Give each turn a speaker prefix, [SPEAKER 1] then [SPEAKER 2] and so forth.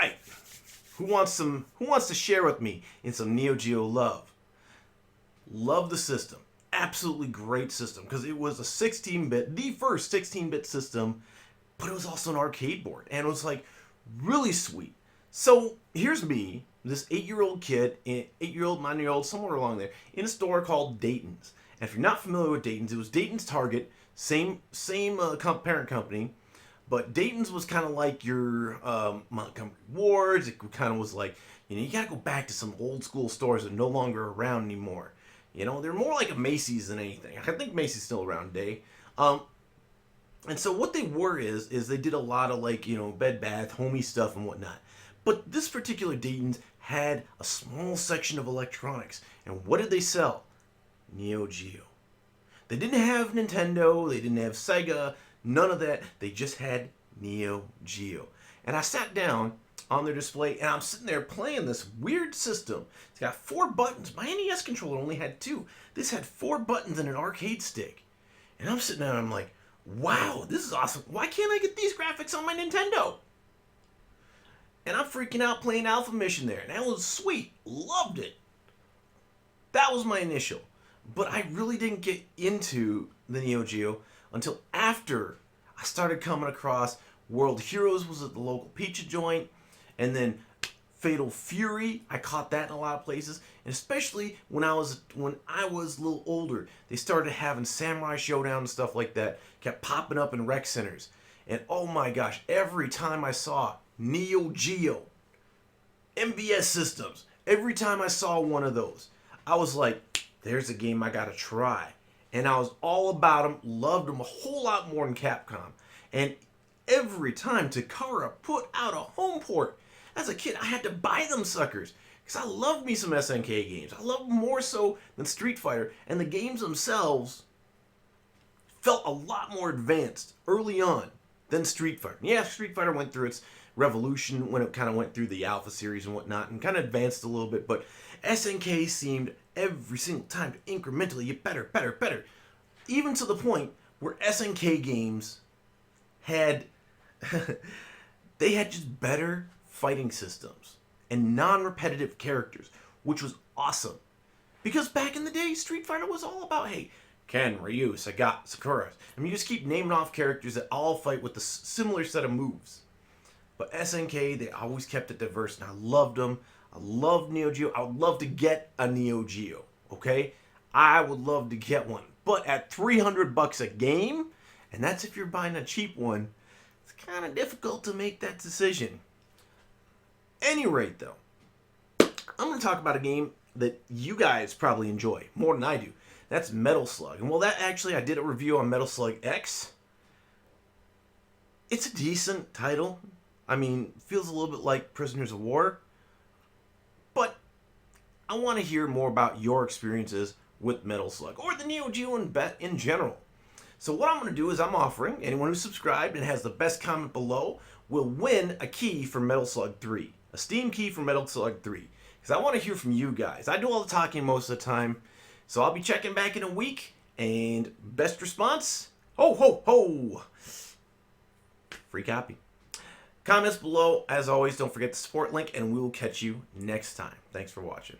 [SPEAKER 1] right. Who wants to share with me in some Neo Geo love? Love the system. Absolutely great system because it was a 16-bit, the first 16-bit system, but it was also an arcade board and it was like really sweet. So here's me, this 8-year-old kid, 8-year-old, 9-year-old, somewhere along there, in a store called Dayton's. And if you're not familiar with Dayton's, it was Dayton's Target, same parent company, but Dayton's was kind of like your Montgomery Wards. It kind of was like, you gotta go back to some old school stores that are no longer around anymore. They're more like a Macy's than anything. I think Macy's still around today. And so what they were is they did a lot of like, Bed Bath, homey stuff and whatnot. But this particular Dayton's had a small section of electronics. And what did they sell? Neo Geo. They didn't have Nintendo, they didn't have Sega, none of that. They just had Neo Geo. And I sat down on their display and I'm sitting there playing this weird system. It's got 4 buttons. My NES controller only had 2. This had 4 buttons and an arcade stick. And I'm sitting there and I'm like, wow, this is awesome. Why can't I get these graphics on my Nintendo? And I'm freaking out playing Alpha Mission there. And that was sweet. Loved it. That was my initial. But I really didn't get into the Neo Geo until after I started coming across World Heroes was at the local pizza joint. And then Fatal Fury, I caught that in a lot of places. And especially when I was a little older, they started having Samurai Showdown and stuff like that. Kept popping up in rec centers. And oh my gosh, every time I saw Neo Geo, MVS systems, every time I saw one of those, I was like, there's a game I gotta try. And I was all about them, loved them a whole lot more than Capcom. And every time Takara put out a home port, as a kid, I had to buy them suckers. Because I love me some SNK games. I love them more so than Street Fighter. And the games themselves felt a lot more advanced early on than Street Fighter. Yeah, Street Fighter went through its revolution when it kind of went through the Alpha series and whatnot and kind of advanced a little bit. But SNK seemed every single time to incrementally get better, better, better. Even to the point where SNK games had... they had just better fighting systems and non-repetitive characters, which was awesome. Because back in the day, Street Fighter was all about, hey, Ken, Ryu, Sagat, Sakura. I mean, you just keep naming off characters that all fight with a similar set of moves. But SNK, they always kept it diverse, and I loved them. I loved Neo Geo. I would love to get a Neo Geo, okay? I would love to get one. But at $300 a game, and that's if you're buying a cheap one, it's kind of difficult to make that decision. Any rate, though, I'm going to talk about a game that you guys probably enjoy more than I do. That's Metal Slug. And well, that actually, I did a review on Metal Slug X. It's a decent title. I mean, feels a little bit like Prisoners of War. But I want to hear more about your experiences with Metal Slug or the Neo Geo in general. So what I'm going to do is I'm offering anyone who's subscribed and has the best comment below will win a key for Metal Slug 3. A Steam key for Metal Slug 3. Because I want to hear from you guys. I do all the talking most of the time. So I'll be checking back in a week. And best response? Ho, ho, ho! Free copy. Comments below. As always, don't forget the support link. And we will catch you next time. Thanks for watching.